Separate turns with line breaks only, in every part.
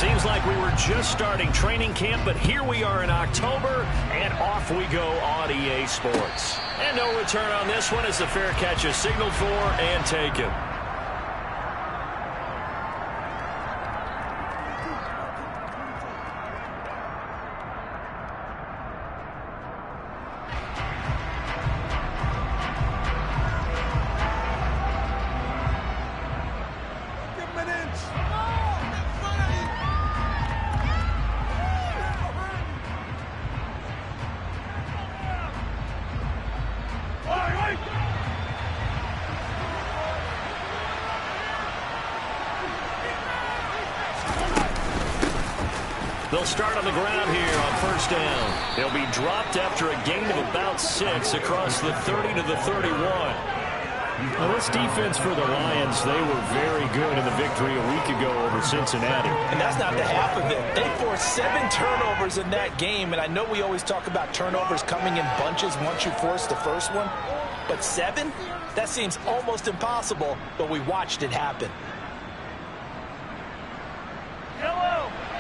Seems like we were just starting training camp, but here we are in October, and off we go on EA Sports. And no return on this one as the fair catch is signaled for and taken. They'll start on the ground here on first down. They'll be dropped after a gain of about 6 across the 30 to the 31.
Well, this defense for the Lions, they were very good in the victory a week ago over Cincinnati.
And that's not the half of it. They forced 7 turnovers in that game, and I know we always talk about turnovers coming in bunches once you force the first one, but 7? That seems almost impossible, but we watched it happen.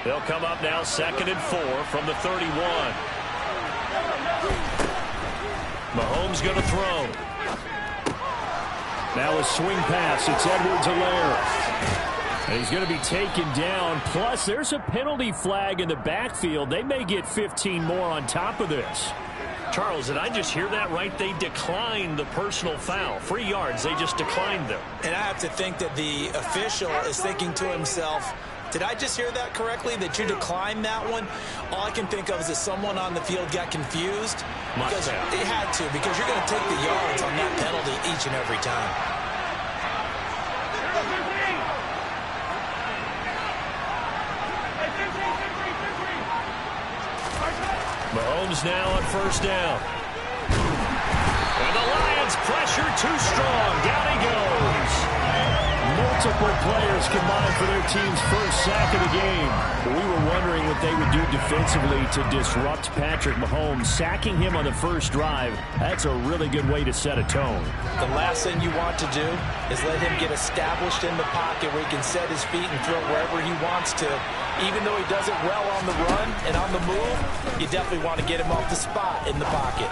They'll come up now 2nd and 4 from the 31. Mahomes going to throw.
Now a swing pass. It's Edwards-Helaire. And he's going to be taken down. Plus, there's a penalty flag in the backfield. They may get 15 more on top of this.
Charles, did I just hear that right? They declined the personal foul. 3 yards, they just declined them.
And I have to think that the official is thinking to himself, did I just hear that correctly, that you declined that one? All I can think of is that someone on the field got confused. Because it had to, because you're going to take the yards on that penalty each and every time.
Mahomes now on first down. And the Lions pressure too strong. Down he goes.
Multiple players combined for their team's first sack of the game. We were wondering what they would do defensively to disrupt Patrick Mahomes. Sacking him on the first drive, that's a really good way to set a tone.
The last thing you want to do is let him get established in the pocket where he can set his feet and throw wherever he wants to. Even though he does it well on the run and on the move, you definitely want to get him off the spot in the pocket.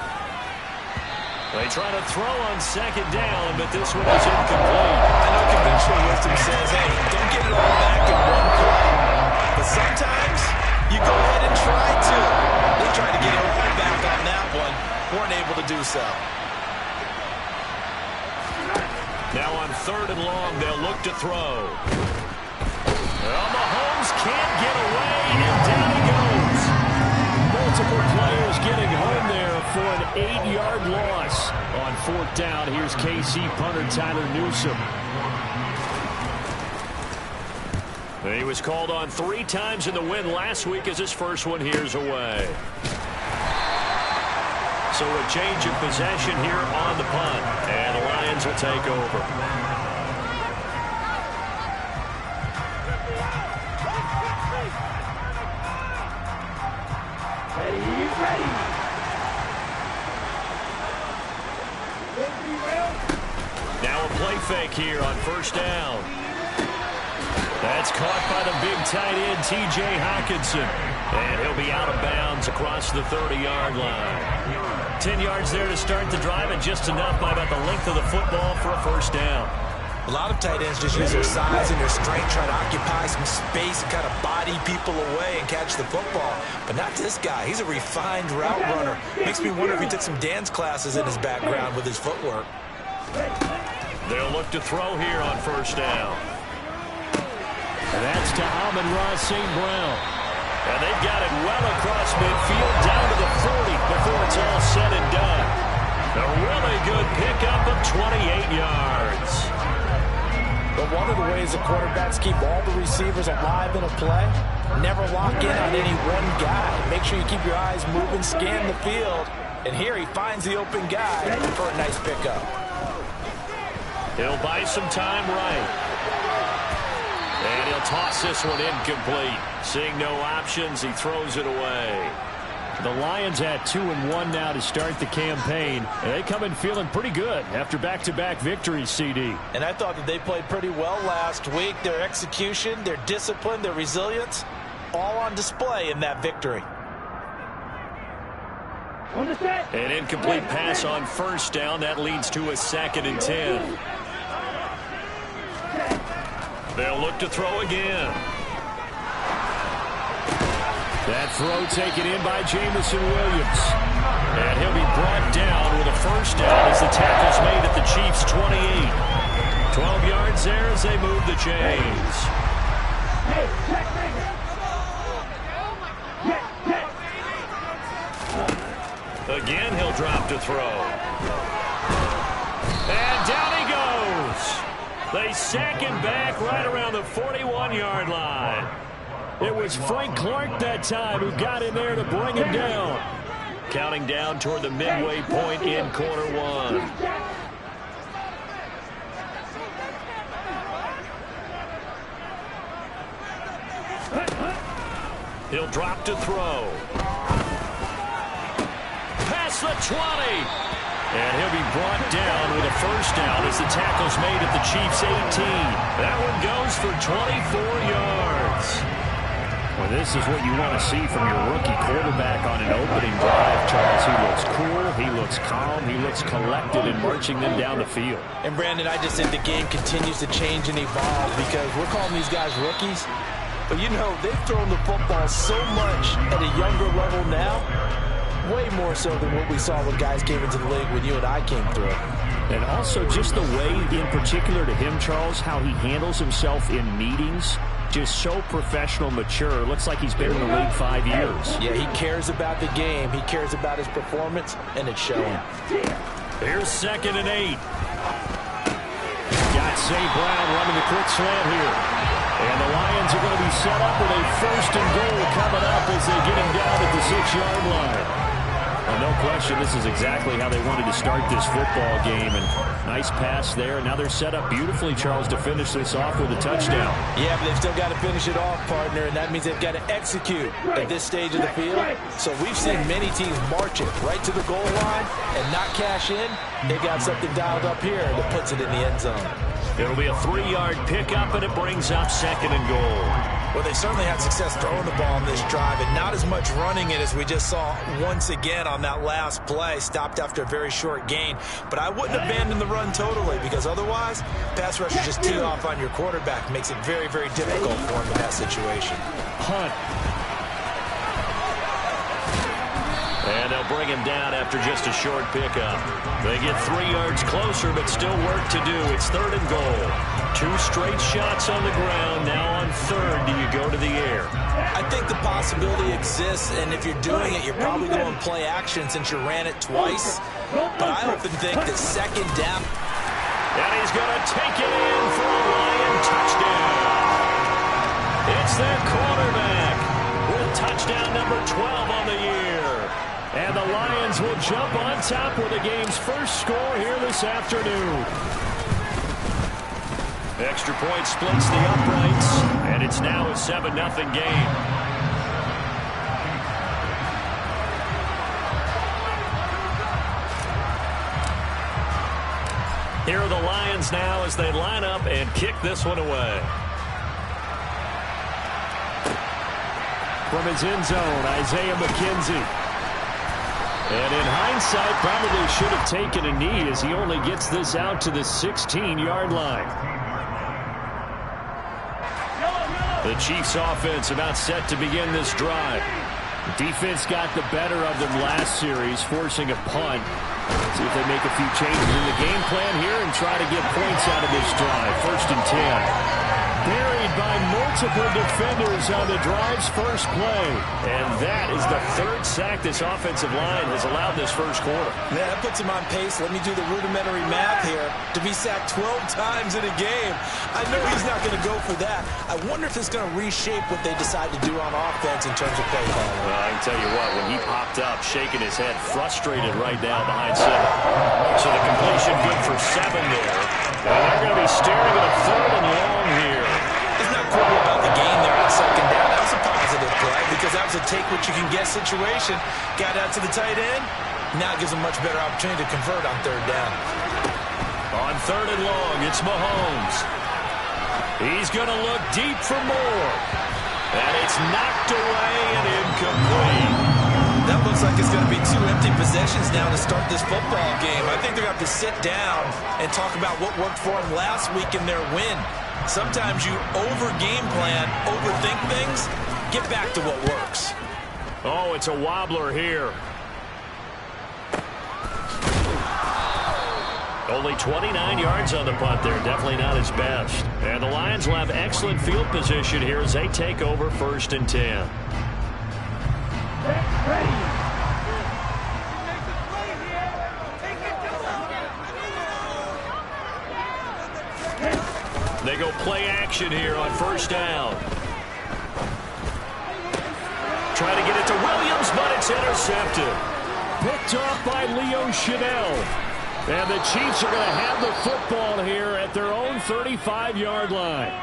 They try to throw on 2nd down, but this one is incomplete.
I know conventional wisdom says, hey, don't get it all back in one play. But sometimes you go ahead and try to. They tried to get it all back on that one. Weren't able to do so.
Now on 3rd and long, they'll look to throw. Well, Mahomes can't get away, and down he goes.
Multiple players getting home there for an 8-yard loss. On 4th down, here's KC punter Tyler Newsome.
He was called on 3 times in the win last week as his first one here's away. So a change of possession here on the punt, and the Lions will take over. Now a play fake here on first down. That's caught by the big tight end, T.J. Hockenson. And he'll be out of bounds across the 30-yard line. 10 yards there to start the drive, and just enough by about the length of the football for a first down.
A lot of tight ends just use their size and their strength, try to occupy some space and kind of body people away and catch the football. But not this guy. He's a refined route runner. Makes me wonder if he took some dance classes in his background with his footwork.
They'll look to throw here on first down.
And that's to Amon-Ra St. Brown.
And they've got it well across midfield down to the 40 before it's all said and done. A really good pickup of 28 yards.
But one of the ways the quarterbacks keep all the receivers alive in a play, never lock in on any one guy. Make sure you keep your eyes moving, scan the field. And here he finds the open guy for a nice pickup.
He'll buy some time right. And he'll toss this one incomplete. Seeing no options, he throws it away.
The Lions at 2-1 now to start the campaign. They come in feeling pretty good after back-to-back victories, CD.
And I thought that they played pretty well last week. Their execution, their discipline, their resilience, all on display in that victory.
An incomplete pass on first down. That leads to a 2nd and 10. They'll look to throw again. That throw taken in by Jamison Williams. And he'll be brought down with a first down as the tackle's made at the Chiefs' 28. 12 yards there as they move the chains. Again, he'll drop to throw. And down he goes. They sack him back right around the 41-yard line. It was Frank Clark that time who got in there to bring him down. Counting down toward the midway point in quarter one. He'll drop to throw. Past the 20. And he'll be brought down with a first down as the tackle's made at the Chiefs' 18. That one goes for 24 yards. Well, this is what you want to see from your rookie quarterback on an opening drive, Charles. He looks cool, he looks calm, he looks collected in marching them down the field.
And, Brandon, I just think the game continues to change and evolve because we're calling these guys rookies. But, you know, they've thrown the football so much at a younger level now, way more so than what we saw when guys came into the league when you and I came through.
And also just the way, in particular to him, Charles, how he handles himself in meetings. Just so professional, mature. Looks like he's been in the league 5 years.
Yeah, he cares about the game. He cares about his performance, and it's showing.
Here's 2nd and 8.
Got St. Brown running the quick slant here. And the Lions are going to be set up with a 1st and goal coming up as they get him down at the 6-yard line. Well, no question, this is exactly how they wanted to start this football game. And nice pass there. Now they're set up beautifully, Charles, to finish this off with a touchdown.
Yeah, but they've still got to finish it off, partner, and that means they've got to execute at this stage of the field. So we've seen many teams march it right to the goal line and not cash in. They got something dialed up here that puts it in the end zone.
It'll be a 3-yard pickup, and it brings up 2nd and goal.
Well, they certainly had success throwing the ball on this drive and not as much running it as we just saw once again on that last play. Stopped after a very short gain. But I wouldn't abandon the run totally because otherwise, pass rushers just tee off on your quarterback. Makes it very, very difficult for him in that situation.
Hunt.
And they'll bring him down after just a short pickup. They get 3 yards closer, but still work to do. It's 3rd and goal. 2 straight shots on the ground. Now on 3rd, do you go to the air?
I think the possibility exists, and if you're doing it, you're probably going to play action since you ran it twice. But I often think that 2nd down.
And he's going to take it in for a Lion touchdown. It's their quarterback with touchdown number 12 on the year. And the Lions will jump on top with the game's first score here this afternoon. Extra point splits the uprights, and it's now a 7-0 game. Here are the Lions now as they line up and kick this one away.
From his end zone, Isaiah McKenzie. And in hindsight, probably should have taken a knee as he only gets this out to the 16-yard line.
The Chiefs offense about set to begin this drive.
The defense got the better of them last series, forcing a punt. See if they make a few changes in the game plan here and try to get points out of this drive. 1st and 10. Buried by multiple defenders on the drive's first play.
And that is the 3rd sack this offensive line has allowed this first quarter.
Man, that puts him on pace. Let me do the rudimentary math here. To be sacked 12 times in a game, I know he's not going to go for that. I wonder if it's going to reshape what they decide to do on offense in terms of play calling.
Well, I can tell you what, when he popped up, shaking his head, frustrated right now behind 7. So the completion good for 7 there. And they're going to be staring at a 3rd and long here.
It's not cool about the game there on 2nd down. That was a positive play because that was a take what you can get situation. Got out to the tight end. Now gives a much better opportunity to convert on third down.
On third and long, it's Mahomes. He's going to look deep for more. And it's knocked away and incomplete.
That looks like it's going to be 2 empty possessions now to start this football game. I think they're going to have to sit down and talk about what worked for them last week in their win. Sometimes you over-game plan, overthink things. Get back to what works.
Oh, it's a wobbler here. Only 29 yards on the punt there. Definitely not his best. And the Lions will have excellent field position here as they take over 1st and 10. They go play action here on 1st down. Trying to get it to Williams, but it's intercepted.
Picked off by Leo Chanel. And the Chiefs are going to have the football here at their own 35-yard line.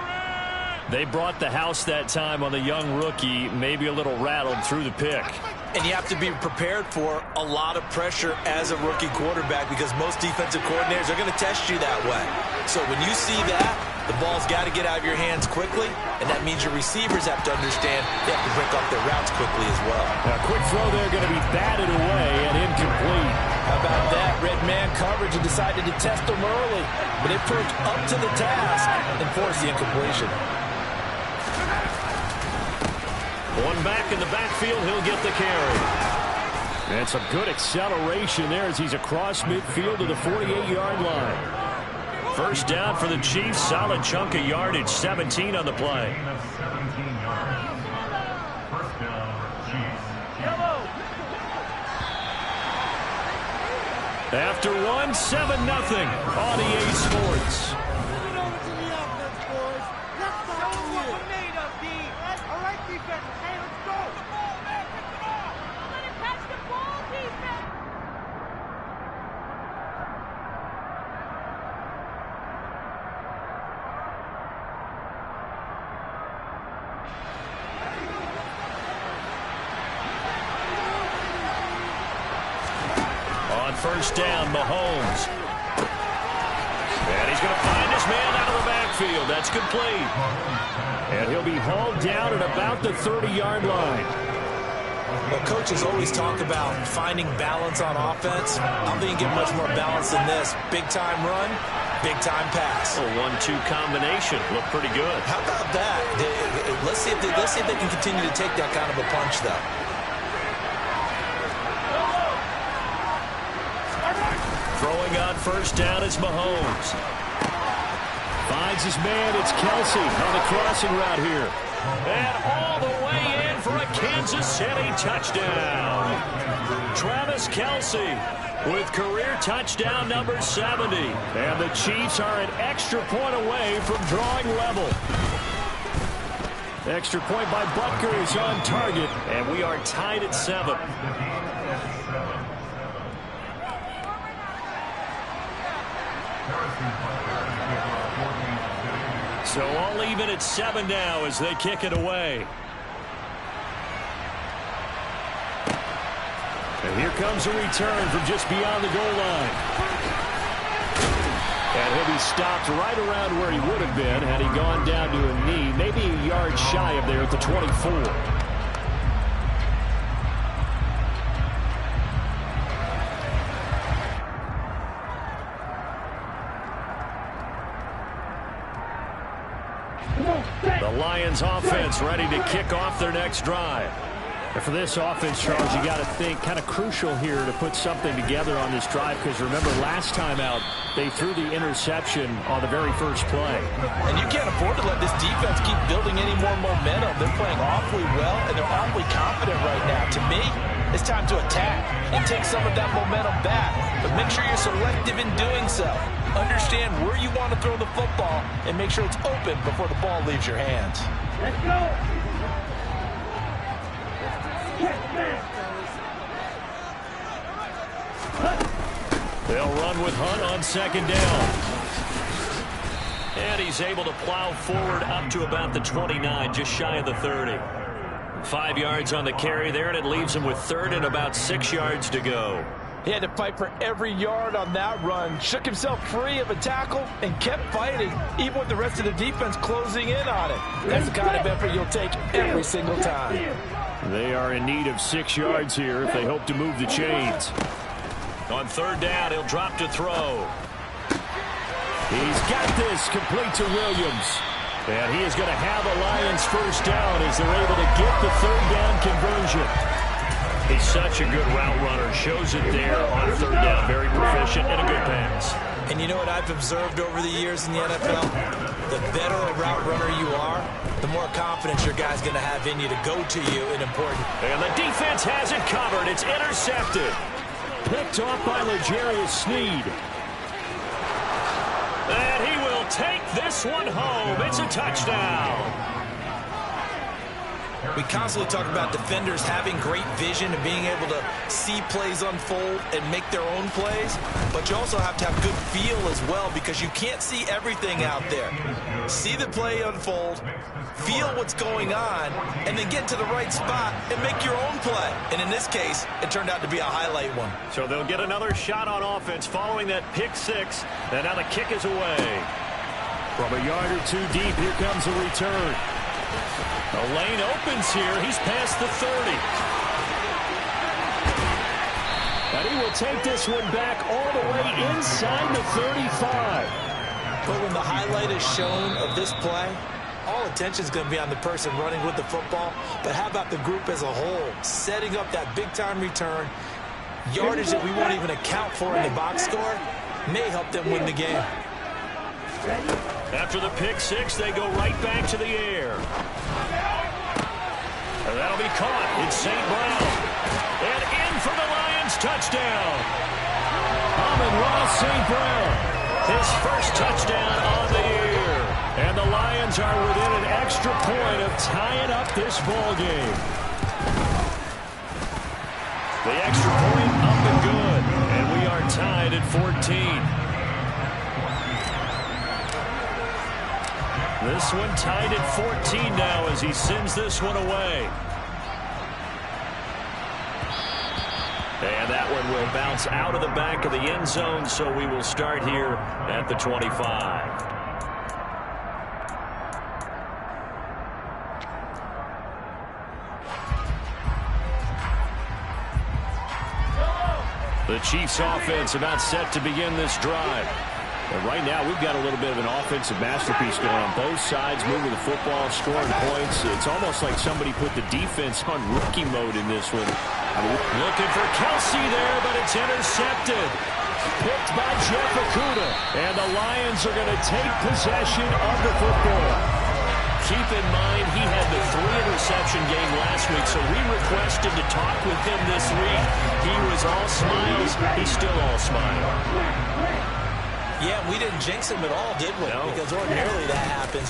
They brought the house that time on the young rookie, maybe a little rattled through the pick.
And you have to be prepared for a lot of pressure as a rookie quarterback because most defensive coordinators are going to test you that way. So when you see that, the ball's got to get out of your hands quickly, and that means your receivers have to understand they have to break off their routes quickly as well.
A quick throw there going to be batted away and incomplete.
How about that? Red man coverage and decided to test them early, but they proved up to the task and forced the incompletion.
One back in the backfield, he'll get the carry.
And some good acceleration there as he's across midfield to the 48-yard line.
1st down for the Chiefs. Solid chunk of yardage. 17 on the play. After one, 7-0 on EA Sports. On 1st down, Mahomes. And he's going to find his man out of the backfield. That's complete.
And he'll be hauled down at about the 30-yard line.
Well, coaches always talk about finding balance on offense. I don't think you get much more balance than this. Big-time run, big-time pass.
A 1-2 combination. Looked pretty good.
How about that? Let's see if they can continue to take that kind of a punch, though.
Throwing on 1st down is Mahomes.
Finds his man. It's Kelsey on the crossing route here.
And all the way in for a Kansas City touchdown. Travis Kelsey with career touchdown number 70.
And the Chiefs are an extra point away from drawing level. Extra point by Butker is on target.
And we are tied at 7. So all even at 7 now as they kick it away.
And here comes a return from just beyond the goal line. And he'll be stopped right around where he would have been had he gone down to a knee, maybe a yard shy of there at the 24.
The Lions offense ready to kick off their next drive.
And for this offense, Charles, you got to think kind of crucial here to put something together on this drive because remember last time out they threw the interception on the very first play.
And you can't afford to let this defense keep building any more momentum. They're playing awfully well and they're awfully confident right now. To me, it's time to attack and take some of that momentum back. But make sure you're selective in doing so. Understand where you want to throw the football and make sure it's open before the ball leaves your hands.
Let's go.
They'll run with Hunt on 2nd down. And he's able to plow forward up to about the 29, just shy of the 30. 5 yards on the carry there, and it leaves him with third and about 6 yards to go.
He had to fight for every yard on that run. Shook himself free of a tackle and kept fighting, even with the rest of the defense closing in on it. That's the kind of effort you'll take every single time.
They are in need of 6 yards here if they hope to move the chains.
On third down, he'll drop to throw.
He's got this complete to Williams. And he is going to have a Lions first down as they're able to get the third down conversion.
He's such a good route runner. Shows it there on third down. Very proficient and a good pass.
And you know what I've observed over the years in the NFL? The better a route runner you are, the more confidence your guy's going to have in you to go to you in important.
And the defense has it covered. It's intercepted.
Picked off by L'Jarius Sneed.
And he will take this one home. It's a touchdown.
We constantly talk about defenders having great vision and being able to see plays unfold and make their own plays, but you also have to have good feel as well because you can't see everything out there. See the play unfold, feel what's going on, and then get to the right spot and make your own play. And in this case, it turned out to be a highlight one.
So they'll get another shot on offense following that pick six, and now the kick is away.
From a yard or two deep, here comes a return.
The lane opens here. He's past the 30.
And he will take this one back all the way inside the 35.
But when the highlight is shown of this play, all attention is going to be on the person running with the football. But how about the group as a whole, setting up that big-time return, yardage that we won't even account for in the box score, may help them win the game.
After the pick six, they go right back to the air. And that'll be caught. It's St. Brown. And in for the Lions touchdown.
Amon-Ra St. Brown.
His first touchdown on the year.
And the Lions are within an extra point of tying up this ball game.
The extra point up and good. And we are tied at 14. This one tied at 14 now as he sends this one away. And that one will bounce out of the back of the end zone, so we will start here at the 25. The Chiefs offense about set to begin this drive.
And right now, we've got a little bit of an offensive masterpiece going on both sides, moving the football, scoring points. It's almost like somebody put the defense on rookie mode in this one.
Looking for Kelsey there, but it's intercepted.
Picked by Jeff Okudah. And the Lions are going to take possession of the football.
Keep in mind, he had the 3-interception game last week, so we requested to talk with him this week. He was all smiles. He's still all smiles.
Yeah, we didn't jinx him at all, did we?
No.
Because ordinarily that happens.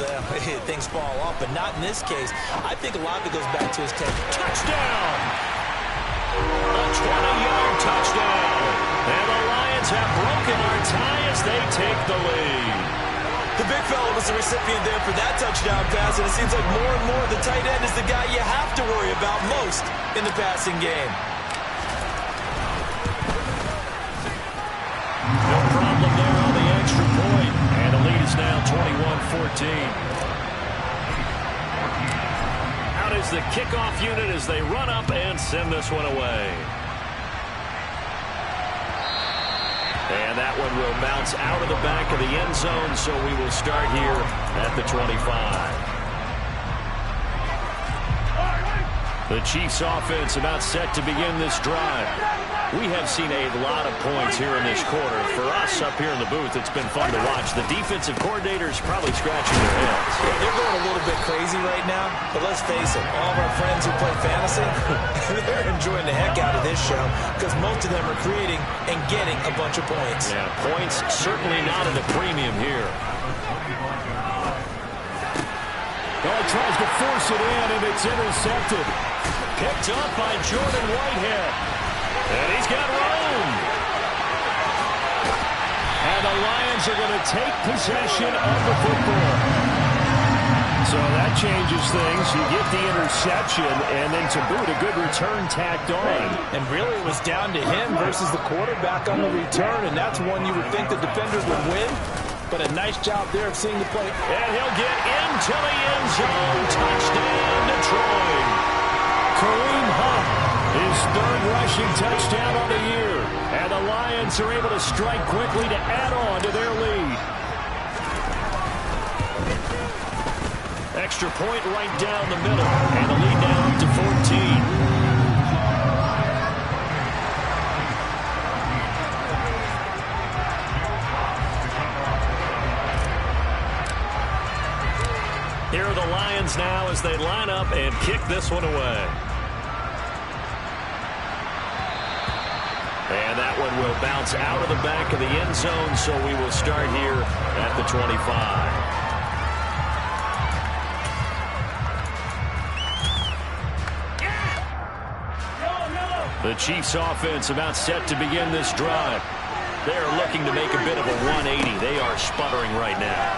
Things fall off, but not in this case. I think a lot of it goes back to his technique.
Touchdown! A 20-yard touchdown. And the Lions have broken our tie as they take the lead.
The big fella was the recipient there for that touchdown pass, and it seems like more and more the tight end is the guy you have to worry about most in the passing game.
No problem there on the extra point. And the lead is now 21-14. Out is the kickoff unit as they run up and send this one away. And that one will bounce out of the back of the end zone, so we will start here at the 25. The Chiefs offense about set to begin this drive. We have seen a lot of points here in this quarter. For us up here in the booth, it's been fun to watch. The defensive coordinators probably scratching their heads.
Yeah, they're going a little bit crazy right now, but let's face it, all of our friends who play fantasy, they're enjoying the heck out of this show because most of them are creating and getting a bunch of points.
Yeah, points certainly not at a premium here.
Well, tries to force it in, and it's intercepted.
Picked up by Jordan Whitehead. And he's got room.
And the Lions are going to take possession of the football. So that changes things. You get the interception, and then to boot, a good return tacked on.
And really it was down to him versus the quarterback on the return, and that's one you would think the defender would win. But a nice job there of seeing the play.
And he'll get into the end zone. Touchdown, Detroit.
Kareem Hunt, his third rushing touchdown on the year. And the Lions are able to strike quickly to add on to their lead.
Extra point right down the middle. And the lead now up to 14. Here are the Lions now as they line up and kick this one away. And that one will bounce out of the back of the end zone, so we will start here at the 25. The Chiefs offense about set to begin this drive. They are looking to make a bit of a 180. They are sputtering right now.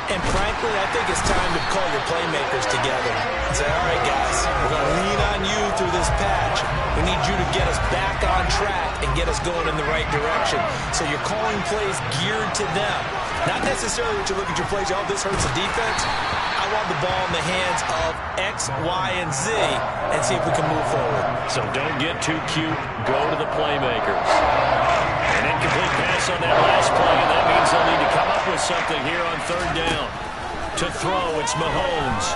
And frankly, I think it's time to call your playmakers together and say, all right, guys, we're going to lean on you through this patch. We need you to get us back on track and get us going in the right direction. So you're calling plays geared to them. Not necessarily that you look at your plays, oh, this hurts the defense. I want the ball in the hands of X, Y, and Z and see if we can move forward.
So don't get too cute. Go to the playmakers. An incomplete pass on that last play, and that means they'll need to come up with something here on third down. To throw, it's Mahomes.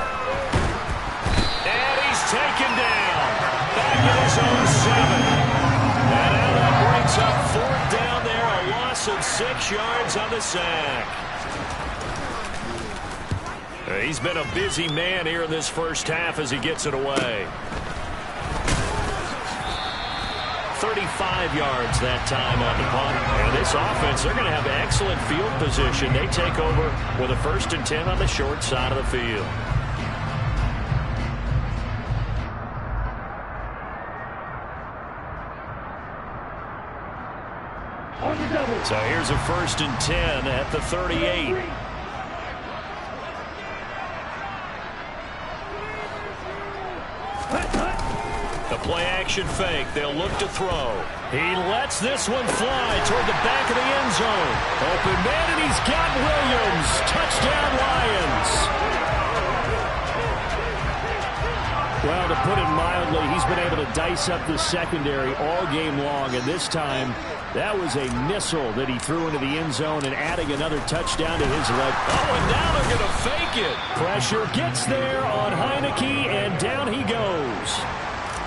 And he's taken down. Back in his own 7. And now that brings up fourth down there. A loss of 6 yards on the sack. He's been a busy man here in this first half as he gets it away. 35 yards that time on the punt. And this offense, they're going to have excellent field position. They take over with a 1st and 10 on the short side of the field. So here's a 1st and 10 at the 38. The play-action fake. They'll look to throw. He lets this one fly toward the back of the end zone. Open man, and he's got Williams. Touchdown, Lions.
Well, to put it mildly, he's been able to dice up the secondary all game long, and this time that was a missile that he threw into the end zone and adding another touchdown to his leg.
Oh, and now they're going to fake it.
Pressure gets there on Heineke, and down he goes.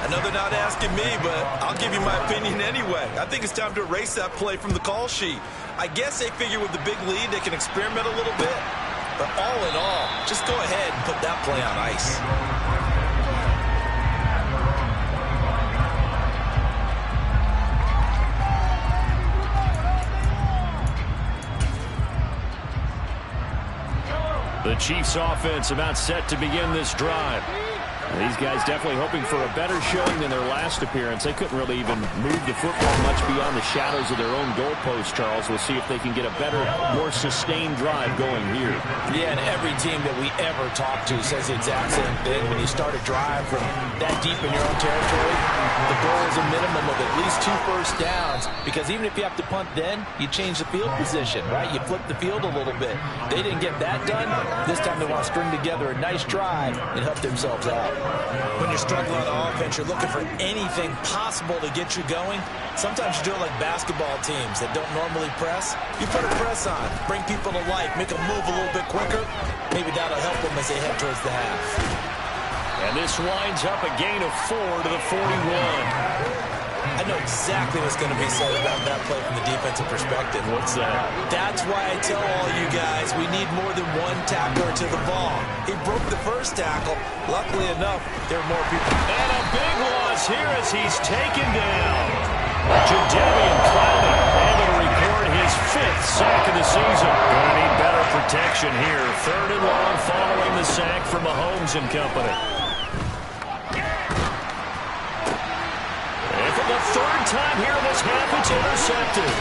Another not asking me, but I'll give you my opinion anyway. I think it's time to erase that play from the call sheet. I guess they figure with the big lead they can experiment a little bit. But all in all, just go ahead and put that play on ice.
The Chiefs offense about set to begin this drive.
These guys definitely hoping for a better showing than their last appearance. They couldn't really even move the football much beyond the shadows of their own goalpost, Charles. We'll see if they can get a better, more sustained drive going here.
Yeah, and every team that we ever talk to says the exact same thing. When you start a drive from that deep in your own territory, the goal is a minimum of at least 2 first downs, because even if you have to punt then, you change the field position, right? You flip the field a little bit. They didn't get that done. This time they want to string together a nice drive and help themselves out. When you're struggling on offense, you're looking for anything possible to get you going. Sometimes you do it like basketball teams that don't normally press. You put a press on, bring people to life, make them move a little bit quicker. Maybe that'll help them as they head towards the half.
And this winds up a gain of 4 to the 41.
I know exactly what's going to be said about that play from the defensive perspective.
What's that?
That's why I tell all you guys we need more than one tackler to the ball. He broke the first tackle. Luckily enough, there are more people.
And a big loss here as he's taken down. Jadeveon Clowney able to record his 5th sack of the season. Gonna need better protection here. 3rd and long following the sack from Mahomes and company. The 3rd time here in this half, it's intercepted.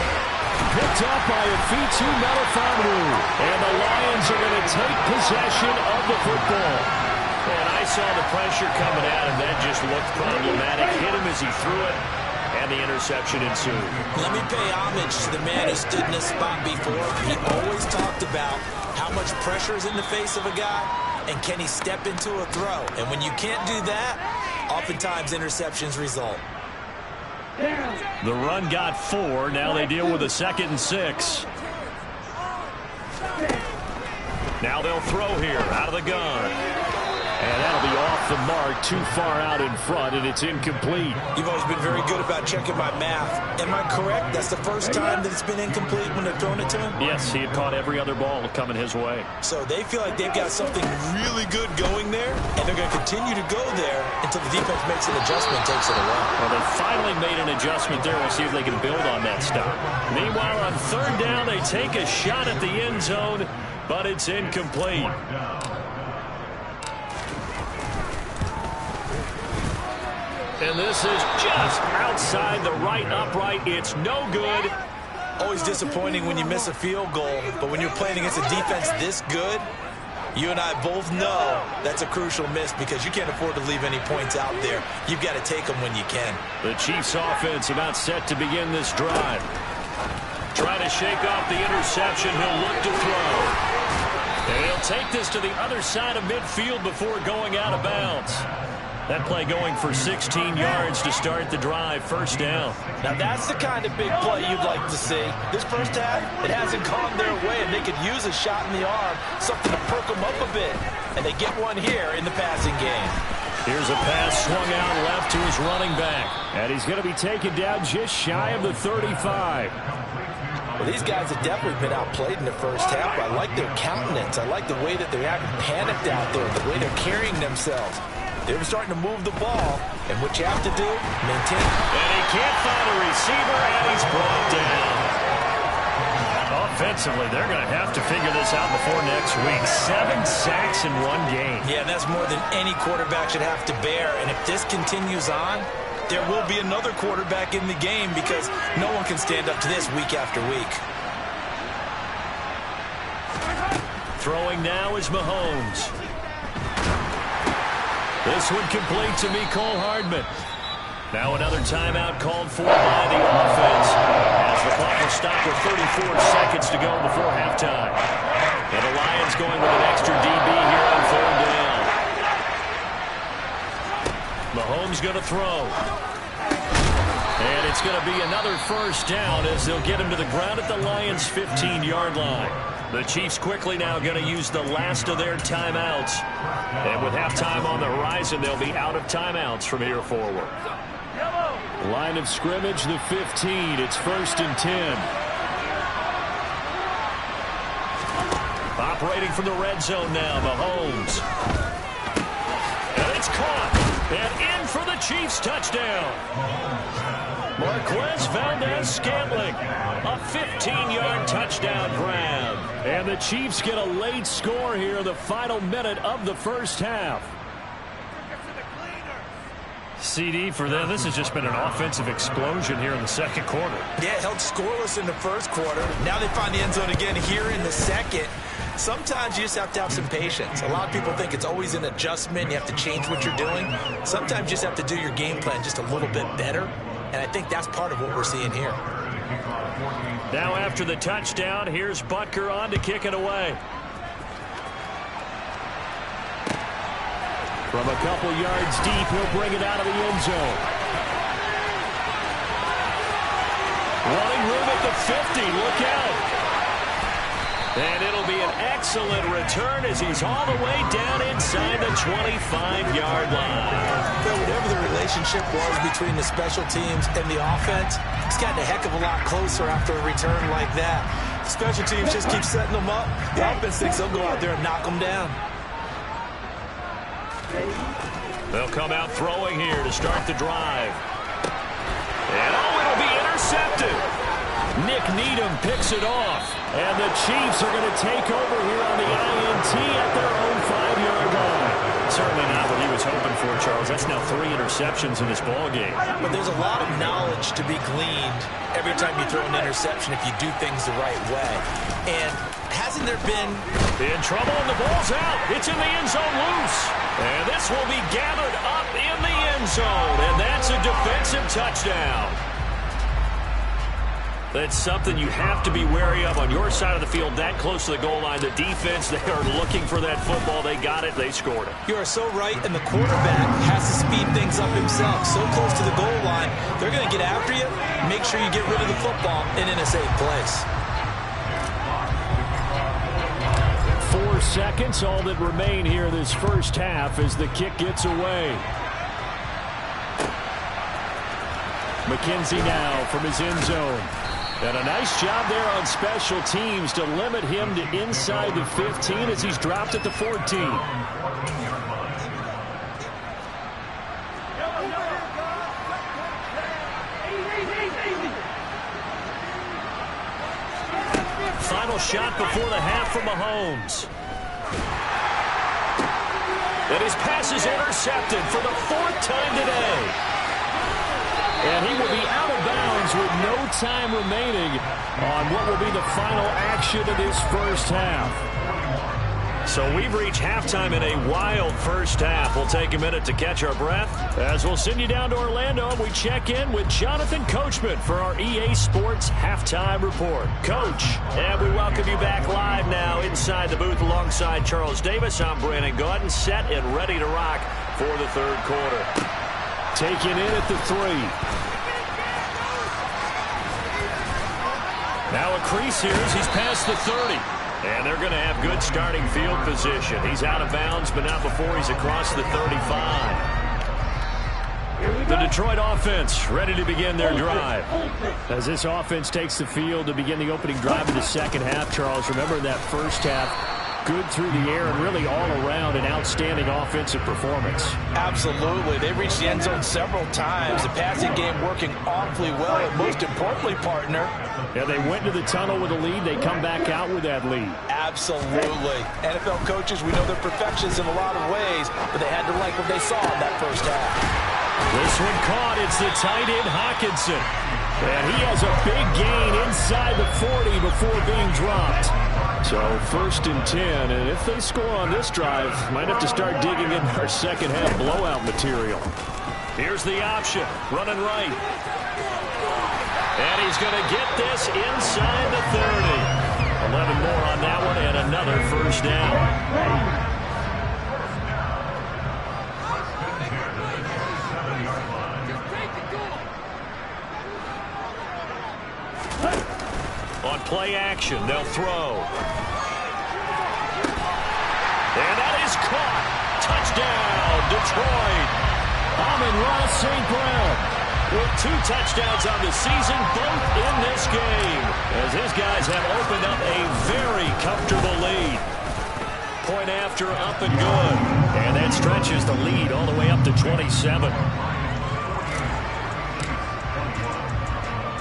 Picked up by Afitu Melifonwu. And the Lions are going to take possession of the football. ball.
And I saw the pressure coming at him. That just looked problematic. Hit him as he threw it, and the interception ensued.
Let me pay homage to the man who stood in this spot before. He always talked about how much pressure is in the face of a guy, and can he step into a throw. And when you can't do that, oftentimes interceptions result.
The run got 4. Now they deal with a 2nd and 6. Now they'll throw here out of the gun. And that'll be off the mark, too far out in front, and it's incomplete.
You've always been very good about checking my math. Am I correct? That's the first time that it's been incomplete when they've thrown it to him?
Yes, he had caught every other ball coming his way.
So they feel like they've got something really good going there, and they're going to continue to go there until the defense makes an adjustment and takes it away.
Well, they finally made an adjustment there. We'll see if they can build on that stop. Meanwhile, on 3rd down, they take a shot at the end zone, but it's incomplete. And this is just outside the right upright. It's no good.
Always disappointing when you miss a field goal, but when you're playing against a defense this good, you and I both know that's a crucial miss because you can't afford to leave any points out there. You've got to take them when you can.
The Chiefs offense about set to begin this drive. Trying to shake off the interception. He'll look to throw. And he'll take this to the other side of midfield before going out of bounds. That play going for 16 yards to start the drive. 1st down.
Now that's the kind of big play you'd like to see. This first half, it hasn't gone their way, and they could use a shot in the arm, something to perk them up a bit. And they get one here in the passing game.
Here's a pass swung out left to his running back. And he's going to be taken down just shy of the 35.
Well, these guys have definitely been outplayed in the first half. I like their countenance. I like the way that they're acting panicked out there, the way they're carrying themselves. They're starting to move the ball, and what you have to do, maintain.
And he can't find a receiver, and he's brought down. Offensively, they're going to have to figure this out before next week. 7 sacks in one game.
Yeah, and that's more than any quarterback should have to bear. And if this continues on, there will be another quarterback in the game because no one can stand up to this week after week.
Throwing now is Mahomes. This one complete to Mecole Hardman. Now another timeout called for by the offense as the clock will stop with 34 seconds to go before halftime. And the Lions going with an extra DB here on 4th down. Mahomes going to throw. And it's going to be another 1st down as they'll get him to the ground at the Lions' 15-yard line. The Chiefs quickly now going to use the last of their timeouts. And with halftime on the horizon, they'll be out of timeouts from here forward. Line of scrimmage, the 15. It's 1st and 10. Operating from the red zone now, Mahomes. And it's caught. And in for the Chiefs touchdown. Marquez Valdez-Scantling, a 15-yard touchdown grab. And the Chiefs get a late score here in the final minute of the first half. CD for them. This has just been an offensive explosion here in the second quarter.
Yeah, held scoreless in the first quarter. Now they find the end zone again here in the second. Sometimes you just have to have some patience. A lot of people think it's always an adjustment. You have to change what you're doing. Sometimes you just have to do your game plan just a little bit better. And I think that's part of what we're seeing here.
Now after the touchdown, here's Butker on to kick it away. From a couple yards deep, he'll bring it out of the end zone. Running room at the 50. Look out. And it'll be an excellent return as he's all the way down inside the 25-yard line.
Well, whatever the relationship was between the special teams and the offense, it's gotten a heck of a lot closer after a return like that. The special teams just keep setting them up. The offense thinks they'll go out there and knock them down.
They'll come out throwing here to start the drive. And it'll be intercepted. Nick Needham picks it off. And the Chiefs are going to take over here on the INT at their own 5-yard line. Certainly not what he was hoping for, Charles. That's now 3 interceptions in this ball game.
But there's a lot of knowledge to be gleaned every time you throw an interception if you do things the right way. And hasn't there been...
In trouble, and the ball's out. It's in the end zone loose. And this will be gathered up in the end zone. And that's a defensive touchdown. That's something you have to be wary of on your side of the field, that close to the goal line. The defense, they are looking for that football. They got it. They scored it.
You are so right, and the quarterback has to speed things up himself. So close to the goal line, they're going to get after you. Make sure you get rid of the football and in a safe place.
4 seconds, all that remain here this first half as the kick gets away. McKenzie now from his end zone. And a nice job there on special teams to limit him to inside the 15 as he's dropped at the 14. Final shot before the half from Mahomes. And his pass is intercepted for the 4th time today. And he will be out of bounds with no time remaining on what will be the final action of this first half. So we've reached halftime in a wild first half. We'll take a minute to catch our breath as we'll send you down to Orlando and we check in with Jonathan Coachman for our EA Sports Halftime Report. Coach, and we welcome you back live now inside the booth alongside Charles Davis. I'm Brandon Gaudin, set and ready to rock for the third quarter. Taken in at the 3. Now a crease here as he's past the 30. And they're going to have good starting field position. He's out of bounds, but not before he's across the 35. The Detroit offense ready to begin their drive. As this offense takes the field to begin the opening drive of the second half, Charles, remember that first half, good through the air and really all around an outstanding offensive performance.
Absolutely. They reached the end zone several times. The passing game working awfully well. And most importantly, partner.
Yeah, they went to the tunnel with a lead. They come back out with that lead.
Absolutely. NFL coaches, we know they're perfectionists in a lot of ways, but they had to like what they saw in that first half.
This one caught. It's the tight end Hockenson. And he has a big gain inside the 40 before being dropped. So 1st and 10, and if they score on this drive, might have to start digging in our second half blowout material. Here's the option, running right. And he's going to get this inside the 30. 11 more on that one, and another first down. On play action, they'll throw. And that is caught. Touchdown, Detroit. Amon-Ra St. Brown with 2 touchdowns on the season, both in this game, as his guys have opened up a very comfortable lead. Point after, up and good. And that stretches the lead all the way up to 27.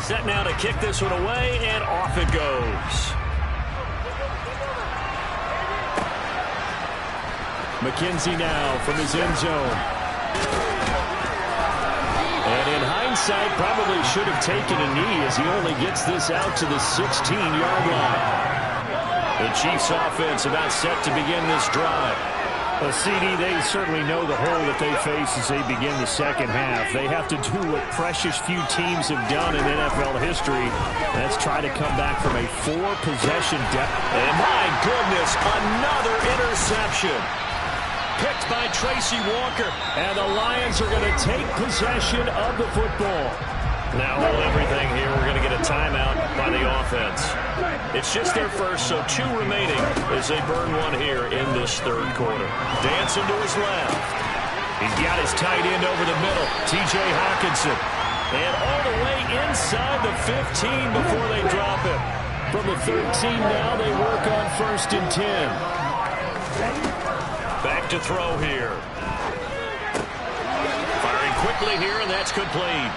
Set now to kick this one away, and off it goes. McKenzie now from his end zone. And in hindsight, probably should have taken a knee as he only gets this out to the 16-yard line. The Chiefs offense about set to begin this drive. Well, CD, they certainly know the hole that they face as they begin the second half. They have to do what precious few teams have done in NFL history. That's try to come back from a 4-possession deficit. And my goodness, another interception. Picked by Tracy Walker. And the Lions are going to take possession of the football. Now hold everything here. We're going to get a timeout by the offense. It's just their first, so 2 remaining as they burn one here in this third quarter. Dancing to his left. He's got his tight end over the middle, T.J. Hockenson. And all the way inside the 15 before they drop him. From the 13 now, they work on 1st and 10. Back to throw here. Firing quickly here, and that's complete.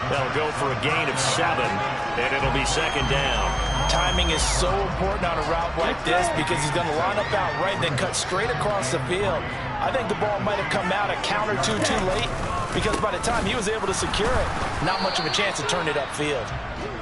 They'll go for a gain of 7, and it'll be 2nd down.
Timing is so important on a route like this because he's going to line up out right and then cut straight across the field. I think the ball might have come out a count or two too late, because by the time he was able to secure it, not much of a chance to turn it upfield.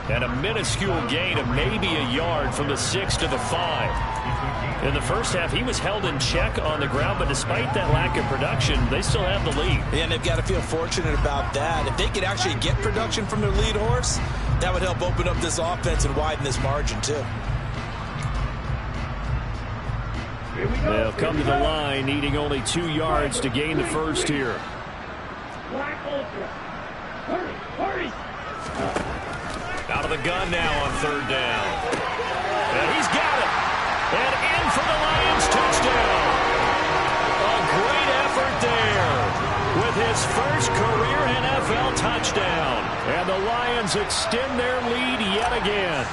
And a minuscule gain of maybe a yard from the 6 to the 5. In the first half, he was held in check on the ground, but despite that lack of production, they still have the lead.
And they've got to feel fortunate about that. If they could actually get production from their lead horse, that would help open up this offense and widen this margin too.
They'll come to the line, needing only 2 yards to gain the first here.
Out of the gun now on 3rd down. And he's got it. And in for the Lions touchdown. A great effort there with his first career NFL touchdown.
And the Lions extend their lead yet again.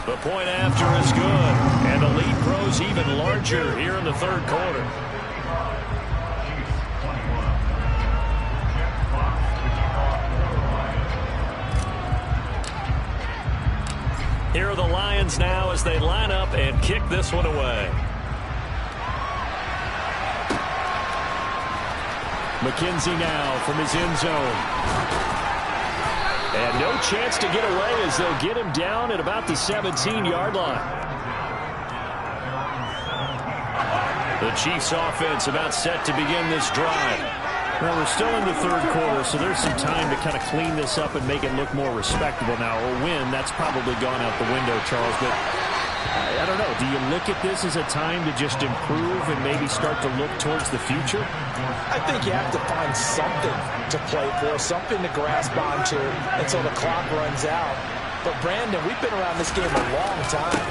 The point after is good. And the lead grows even larger here in the 3rd quarter. Here are the Lions now as they line up and kick this one away.
McKenzie now from his end zone. And no chance to get away as they'll get him down at about the 17-yard line. The Chiefs offense about set to begin this drive. Well, we're still in the 3rd quarter, so there's some time to kind of clean this up and make it look more respectable now. Or win, that's probably gone out the window, Charles. But I don't know. Do you look at this as a time to just improve and maybe start to look towards the future?
I think you have to find something to play for, something to grasp onto until the clock runs out. But, Brandon, we've been around this game a long time.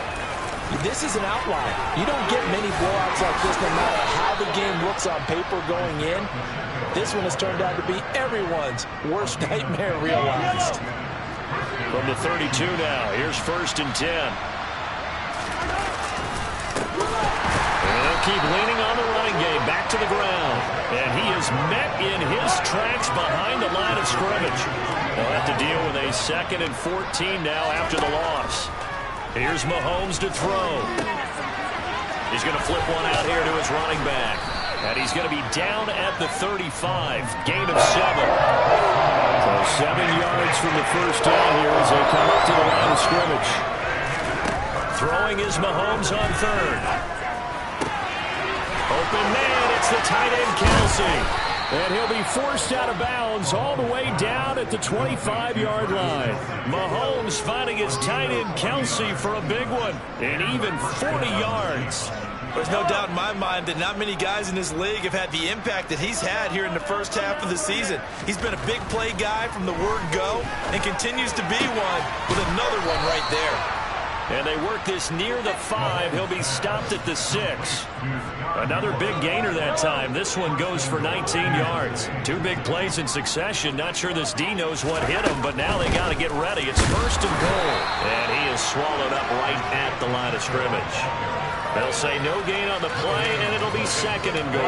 This is an outlier. You don't get many blowouts like this no matter how the game looks on paper going in. This one has turned out to be everyone's worst nightmare realized.
From the 32 now, here's 1st and 10. And they'll keep leaning on the running game back to the ground. And he is met in his tracks behind the line of scrimmage. They'll have to deal with a 2nd and 14 now after the loss. Here's Mahomes to throw. He's going to flip one out here to his running back. And he's going to be down at the 35. Gain of 7.
So 7 yards from the first down here as they come up to the line of scrimmage.
Throwing is Mahomes on 3rd. Open man, it's the tight end Kelsey.
And he'll be forced out of bounds all the way down at the 25-yard line.
Mahomes finding his tight end Kelsey for a big one. And even 40 yards.
There's no doubt in my mind that not many guys in this league have had the impact that he's had here in the first half of the season. He's been a big play guy from the word go and continues to be one with another one right there.
And they work this near the 5. He'll be stopped at the 6. Another big gainer that time. This one goes for 19 yards. 2 big plays in succession. Not sure this D knows what hit him, but now they got to get ready. It's 1st and goal. And he is swallowed up right at the line of scrimmage. They'll say no gain on the play, and it'll be 2nd and goal.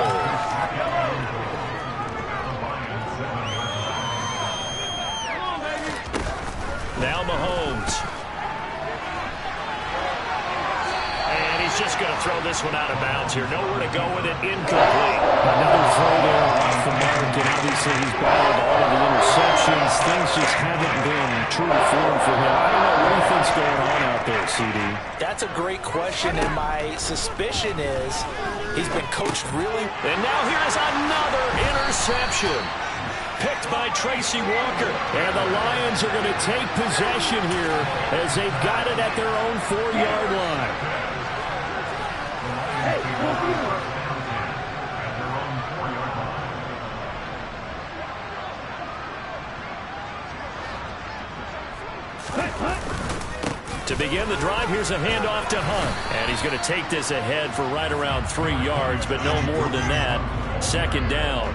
Now Mahomes. And he's just going to throw this one out of bounds here. Nowhere to go with it. Incomplete.
Another throw there off the mark, and obviously he's battled all of the interceptions. Things just haven't been true to form for him. I don't know what he thinks going on out there, CD.
That's a great question, and my suspicion is he's been coached really.
And now here is another interception. Picked by Tracy Walker.
And the Lions are going to take possession here as they've got it at their own 4-yard line.
To begin the drive, here's a handoff to Hunt. And he's going to take this ahead for right around 3 yards, but no more than that. 2nd down.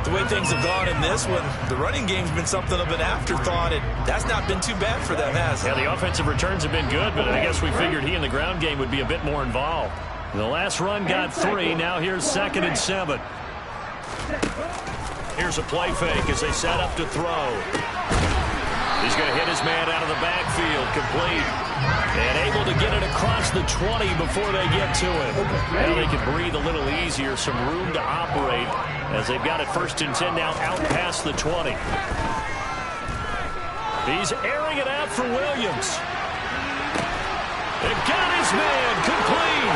The way things have gone in this one, the running game's been something of an afterthought, and that's not been too bad for them, has it?
Yeah, the offensive returns have been good, but I guess we figured he in the ground game would be a bit more involved. The last run got 3. Now here's 2nd and 7. Here's a play fake as they set up to throw. He's going to hit his man out of the backfield, complete. And able to get it across the 20 before they get to it. Now they can breathe a little easier, some room to operate as they've got it 1st and 10 now out past the 20. He's airing it out for Williams. And got his man, complete.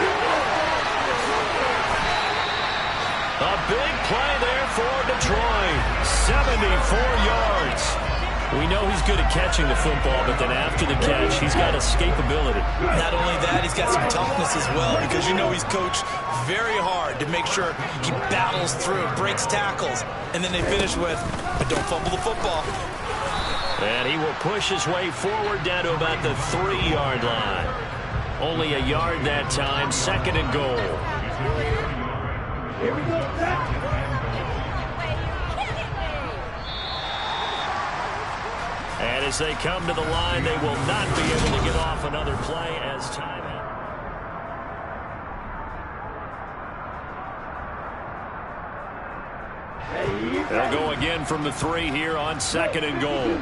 A big play there for Detroit. 74 yards. We know he's good at catching the football, but then after the catch, he's got escapability.
Not only that, he's got some toughness as well, because you know he's coached very hard to make sure he battles through, breaks tackles, and then they finish with, but don't fumble the football.
And he will push his way forward down to about the 3-yard line. Only a yard that time, 2nd and goal.
Here we go,
and as they come to the line, they will not be able to get off another play as time out. They'll go again from the 3 here on 2nd and goal.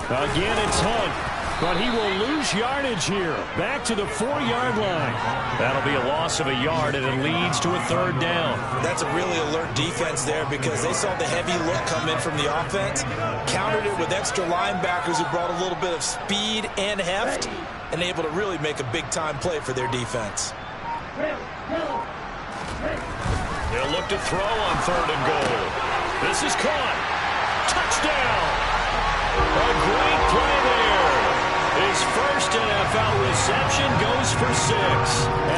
Again, it's Hunt. But he will lose yardage here. Back to the 4-yard line.
That'll be a loss of a yard, and it leads to a 3rd down.
That's a really alert defense there, because they saw the heavy look come in from the offense, countered it with extra linebackers who brought a little bit of speed and heft, and able to really make a big-time play for their defense.
They'll look to throw on 3rd and goal. This is caught. Touchdown. A great play there. His first NFL reception goes for 6.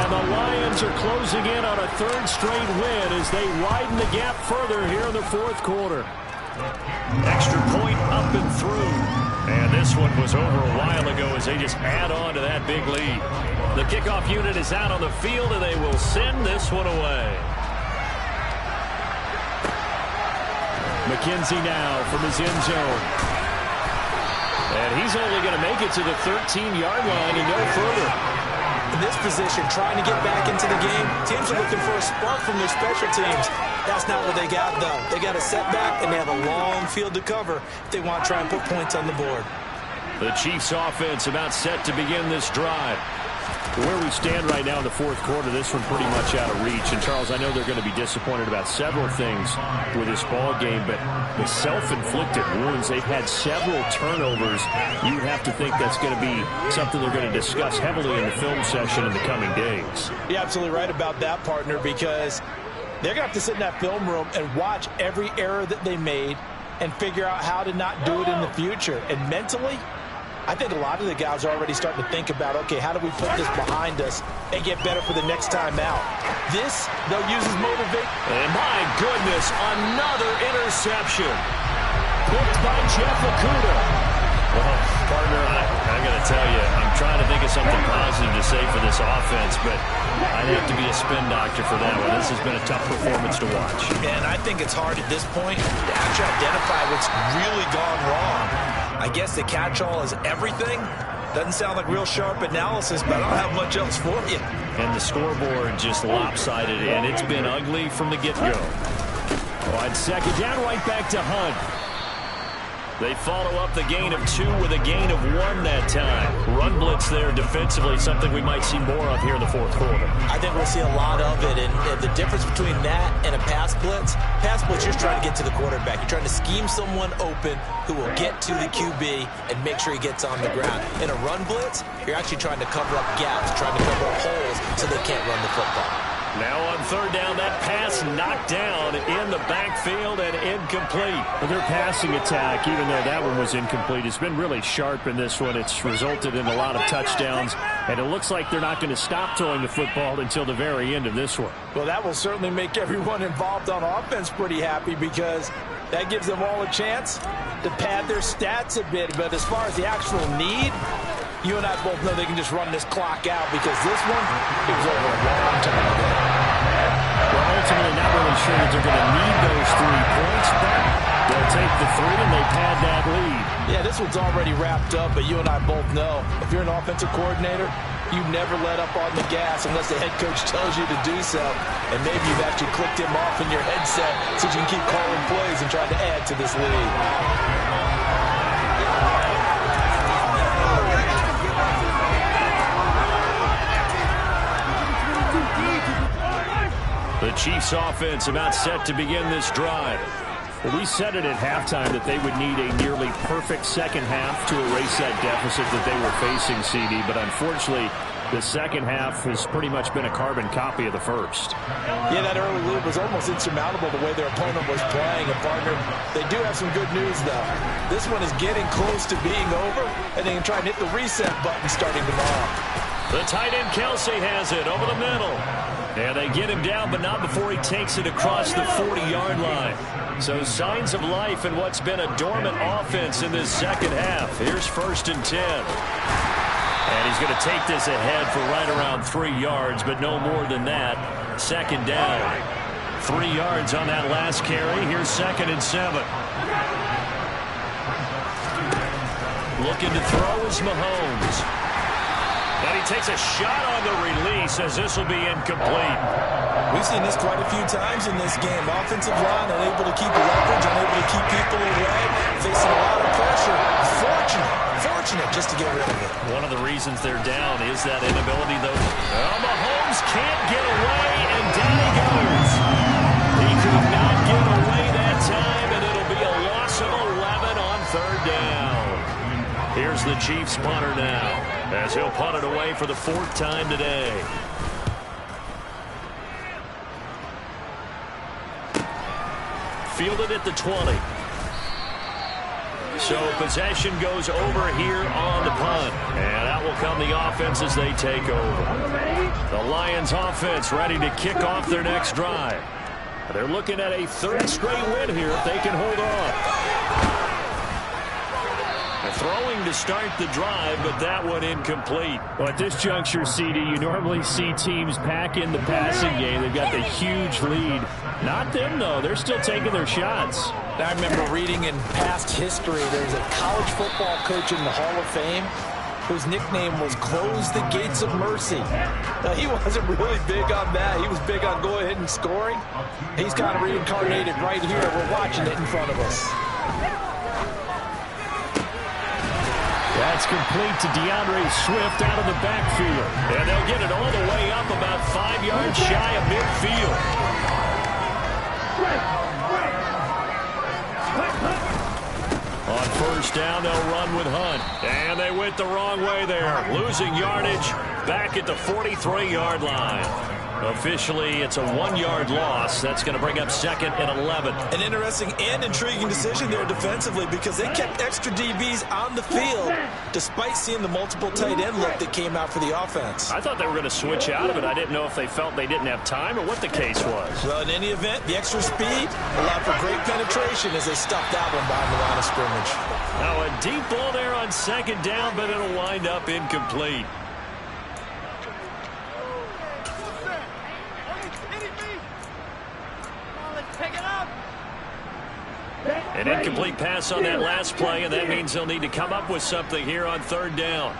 And the Lions are closing in on a 3rd straight win as they widen the gap further here in the 4th quarter.
Extra point up and through. And this one was over a while ago as they just add on to that big lead. The kickoff unit is out on the field, and they will send this one away.
McKenzie now from his end zone. And he's only going to make it to the 13-yard line and no further.
In this position, trying to get back into the game, teams are looking for a spark from their special teams. That's not what they got, though. They got a setback, and they have a long field to cover if they want to try and put points on the board.
The Chiefs' offense about set to begin this drive. Where we stand right now in the 4th quarter, this one pretty much out of reach. And, Charles, I know they're going to be disappointed about several things with this ball game, but the self-inflicted wounds, they've had several turnovers. You have to think that's going to be something they're going to discuss heavily in the film session in the coming days.
You're absolutely right about that, partner, because they're going to have to sit in that film room and watch every error that they made and figure out how to not do it in the future. And mentally, I think a lot of the guys are already starting to think about, okay, how do we put this behind us and get better for the next time out? This, they'll use as motivation.
And my goodness, another interception.
Picked by Jeff Okudah.
Well, partner, I got to tell you, I'm trying to think of something positive to say for this offense, but I'd have to be a spin doctor for that one. This has been a tough performance to watch.
And I think it's hard at this point to actually identify what's really gone wrong. I guess the catch-all is everything. Doesn't sound like real sharp analysis, but I don't have much else for you.
And the scoreboard just lopsided, and it's been ugly from the get-go.
On 2nd down, right back to Hunt.
They follow up the gain of 2 with a gain of 1 that time. Run blitz there defensively, something we might see more of here in the 4th quarter.
I think we'll see a lot of it, and the difference between that and a pass blitz, you're just trying to get to the quarterback. You're trying to scheme someone open who will get to the QB and make sure he gets on the ground. In a run blitz, you're actually trying to cover up gaps, trying to cover up holes so they can't run the football.
Now on 3rd down, that pass knocked down in the backfield and incomplete.
But their passing attack, even though that one was incomplete, has been really sharp in this one. It's resulted in a lot of touchdowns, and it looks like they're not going to stop throwing the football until the very end of this one.
Well, that will certainly make everyone involved on offense pretty happy, because that gives them all a chance to pad their stats a bit. But as far as the actual need, you and I both know they can just run this clock out, because this one, it was over a long time ago.
Well, ultimately, not really sure that they're going to need those 3 points, but they'll take the 3 and they pad that lead.
Yeah, this one's already wrapped up, but you and I both know if you're an offensive coordinator, you never let up on the gas unless the head coach tells you to do so. And maybe you've actually clicked him off in your headset so you can keep calling plays and trying to add to this lead.
The Chiefs offense about set to begin this drive. Well, we said it at halftime that they would need a nearly perfect second half to erase that deficit that they were facing, CD. But unfortunately, the second half has pretty much been a carbon copy of the first.
Yeah, that early lead was almost insurmountable the way their opponent was playing. And, partner, they do have some good news, though. This one is getting close to being over, and they can try and hit the reset button starting tomorrow.
The tight end Kelsey has it over the middle. And they get him down, but not before he takes it across the 40-yard line. So signs of life in what's been a dormant offense in this second half. Here's 1st and 10. And he's going to take this ahead for right around 3 yards, but no more than that. 2nd down. 3 yards on that last carry. Here's 2nd and 7. Looking to throw is Mahomes. And he takes a shot on the release as this will be incomplete.
We've seen this quite a few times in this game. Offensive line unable to keep leverage, unable to keep people away, facing a lot of pressure. Fortunate just to get rid of it.
One of the reasons they're down is that inability, though. Well, Mahomes can't get away, and down he goes. He could not get away that time, and it'll be a loss of 11 on 3rd down. Here's the Chiefs punter now, as he'll punt it away for the 4th time today. Fielded at the 20. So possession goes over here on the punt. And out will come the offense as they take over. The Lions offense ready to kick off their next drive. They're looking at a 3rd straight win here if they can hold on. Throwing to start the drive, but that one incomplete.
Well, at this juncture, CD, you normally see teams pack in the passing game. They've got the huge lead. Not them, though. They're still taking their shots.
I remember reading in past history, there's a college football coach in the Hall of Fame whose nickname was Close the Gates of Mercy. Now, he wasn't really big on that. He was big on go ahead and scoring. He's kind of reincarnated right here. We're watching it in front of us.
That's complete to DeAndre Swift out of the backfield.
And they'll get it all the way up about 5 yards shy of midfield. On 1st down, they'll run with Hunt. And they went the wrong way there. Losing yardage back at the 43-yard line. Officially, it's a 1-yard loss. That's going to bring up 2nd and 11.
An interesting and intriguing decision there defensively because they kept extra DBs on the field despite seeing the multiple tight end look that came out for the offense.
I thought they were going to switch out of it. I didn't know if they felt they didn't have time or what the case was.
Well, in any event, the extra speed allowed for great penetration as they stuffed that one behind the line of scrimmage.
Now a deep ball there on 2nd down, but it'll wind up incomplete. An incomplete pass on that last play, and that means they'll need to come up with something here on 3rd down.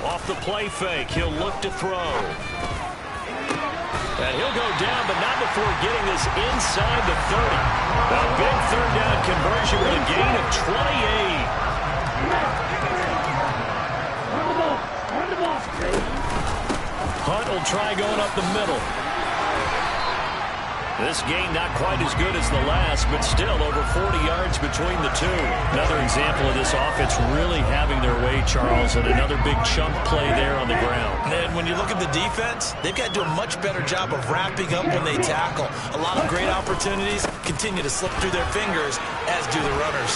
Off the play fake, he'll look to throw. And he'll go down, but not before getting this inside the 30. A big 3rd down conversion with a gain of 28. Hunt will try going up the middle. This gain not quite as good as the last, but still over 40 yards between the two. Another example of this offense really having their way, Charles, and another big chunk play there on the ground.
And when you look at the defense, they've got to do a much better job of wrapping up when they tackle. A lot of great opportunities continue to slip through their fingers, as do the runners.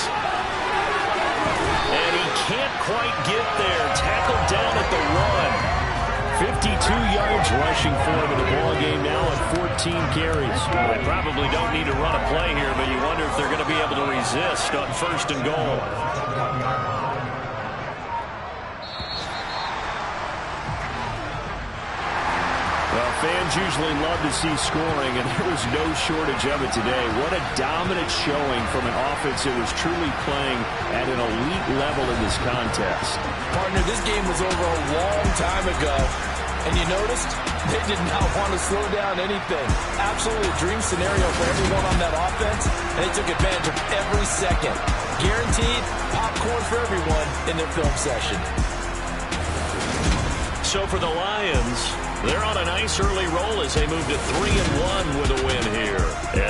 And he can't quite get there. Tackled down at the 1. 52 yards rushing for him in the ball game now on 14 carries. They probably don't need to run a play here, but you wonder if they're going to be able to resist on 1st and goal.
Well, Fans usually love to see scoring, and there was no shortage of it today. What a dominant showing from an offense that was truly playing at an elite level in this contest.
Partner, this game was over a long time ago, and you noticed they did not want to slow down anything. Absolutely a dream scenario for everyone on that offense, and they took advantage of every second. Guaranteed popcorn for everyone in their film session.
So for the Lions, they're on a nice early roll as they move to 3-1 with a win here. And